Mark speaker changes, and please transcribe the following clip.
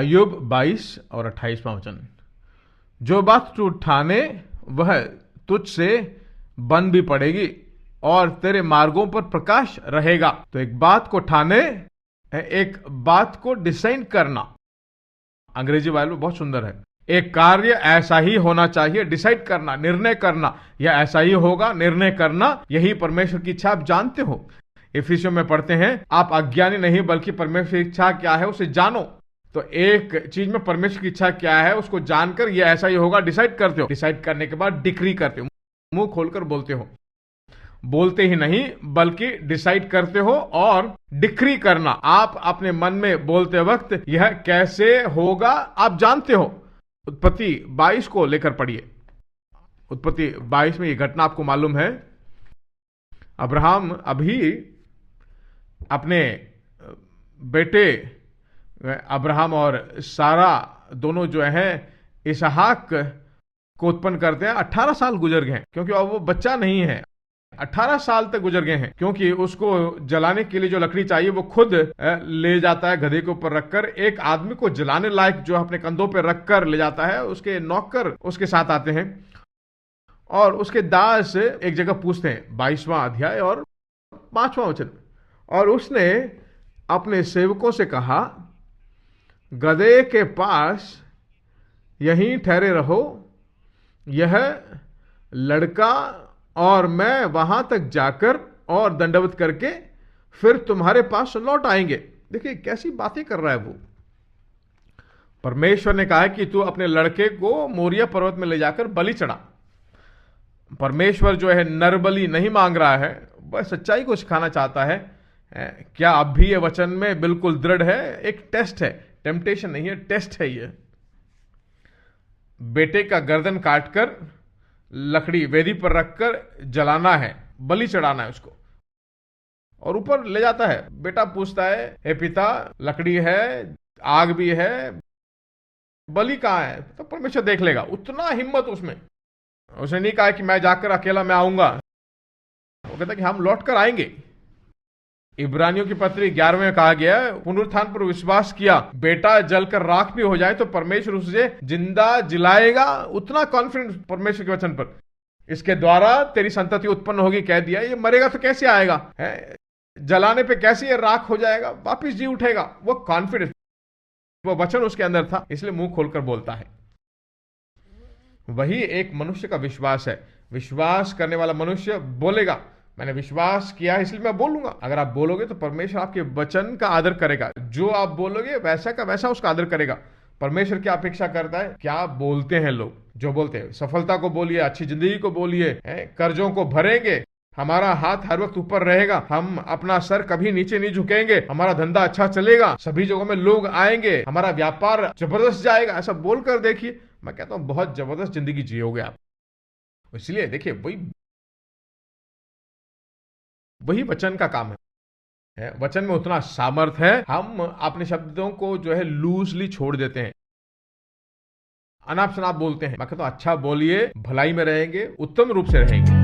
Speaker 1: अय्यूब 22 और 28वां वचन। जो बात तू ठाने वह तुझसे बन भी पड़ेगी और तेरे मार्गों पर प्रकाश रहेगा। तो एक बात को ठाने, एक बात को डिसाइड करना। अंग्रेजी बाइबल बहुत सुंदर है। एक कार्य ऐसा ही होना चाहिए, डिसाइड करना, निर्णय करना, या ऐसा ही होगा, निर्णय करना, यही परमेश्वर की इच्छा। आप जानते हो, इफिसियों में पढ़ते हैं, आप अज्ञानी नहीं बल्कि परमेश्वर की इच्छा क्या है उसे जानो। तो एक चीज में परमेश्वर की इच्छा क्या है उसको जानकर ये ऐसा ही होगा डिसाइड करते हो। डिसाइड करने के बाद डिक्री करते हो, मुंह खोलकर बोलते हो। बोलते ही नहीं बल्कि डिसाइड करते हो और डिक्री करना। आप अपने मन में बोलते वक्त यह कैसे होगा आप जानते हो। उत्पत्ति 22 को लेकर पढ़िए। उत्पत्ति 22 में यह घटना आपको मालूम है। अब्राहम अभी अपने बेटे अब्राहम और सारा दोनों जो है इसहाक को उत्पन्न करते हैं। 18 साल गुजर गए हैं, क्योंकि अब वो बच्चा नहीं है। 18 साल तक गुजर गए हैं, क्योंकि उसको जलाने के लिए जो लकड़ी चाहिए वो खुद ले जाता है गधे के ऊपर रखकर। एक आदमी को जलाने लायक जो अपने कंधों पर रखकर ले जाता है, उसके नौकर उसके साथ आते हैं और उसके दास एक जगह पूछते हैं, 22वां अध्याय और 5वां वचन। और उसने अपने सेवकों से कहा, गधे के पास यहीं ठहरे रहो, यह लड़का और मैं वहां तक जाकर और दंडवत करके फिर तुम्हारे पास लौट आएंगे। देखिए कैसी बातें कर रहा है वो। परमेश्वर ने कहा है कि तू अपने लड़के को मोरिया पर्वत में ले जाकर बलि चढ़ा। परमेश्वर जो है नर बलि नहीं मांग रहा है, वह सच्चाई को सिखाना चाहता है। क्या अब भी ये वचन में बिल्कुल दृढ़ है? एक टेस्ट है, टेम्पटेशन नहीं है, टेस्ट है ये। बेटे का गर्दन काटकर लकड़ी वेदी पर रखकर जलाना है, बलि चढ़ाना है उसको, और ऊपर ले जाता है। बेटा पूछता है, हे पिता, लकड़ी है, आग भी है, बलि कहां है? तो परमेश्वर देख लेगा। उतना हिम्मत उसमें। उसने नहीं कहा कि मैं जाकर अकेला मैं आऊंगा, वो कहता कि हम लौट कर आएंगे। इब्रानियों की पत्री 11 में कहा गया है, पुनरुत्थान पर विश्वास किया, बेटा जलकर राख भी हो जाए तो परमेश्वर उसे जिंदा जिलाएगा। उतना कॉन्फिडेंस परमेश्वर के वचन पर। इसके द्वारा तेरी संतति उत्पन्न होगी, कह दिया। ये मरेगा तो कैसे आएगा है? जलाने पे कैसे ये राख हो जाएगा, वापिस जी उठेगा। वो कॉन्फिडेंस, वो वचन उसके अंदर था, इसलिए मुंह खोलकर बोलता है। वही एक मनुष्य का विश्वास है। विश्वास करने वाला मनुष्य बोलेगा, मैंने विश्वास किया है इसलिए मैं बोलूंगा। अगर आप बोलोगे तो परमेश्वर आपके वचन का आदर करेगा। जो आप बोलोगे वैसा का वैसा उसका आदर करेगा। परमेश्वर क्या अपेक्षा करता है? क्या बोलते हैं लोग? जो बोलते हैं, सफलता को बोलिए, अच्छी जिंदगी को बोलिए, कर्जों को भरेंगे, हमारा हाथ हर वक्त ऊपर रहेगा, हम अपना सर कभी नीचे नहीं झुकेंगे, हमारा धंधा अच्छा चलेगा, सभी जगहों में लोग आएंगे, हमारा व्यापार जबरदस्त जाएगा। ऐसा बोलकर देखिए, मैं कहता हूं बहुत जबरदस्त जिंदगी जियोगे आप। इसलिए देखिए वही वचन का काम है। वचन में उतना सामर्थ है। हम अपने शब्दों को जो है लूजली छोड़ देते हैं, अनाप शनाप बोलते हैं। मैं कहता हूं अच्छा बोलिए, भलाई में रहेंगे, उत्तम रूप से रहेंगे।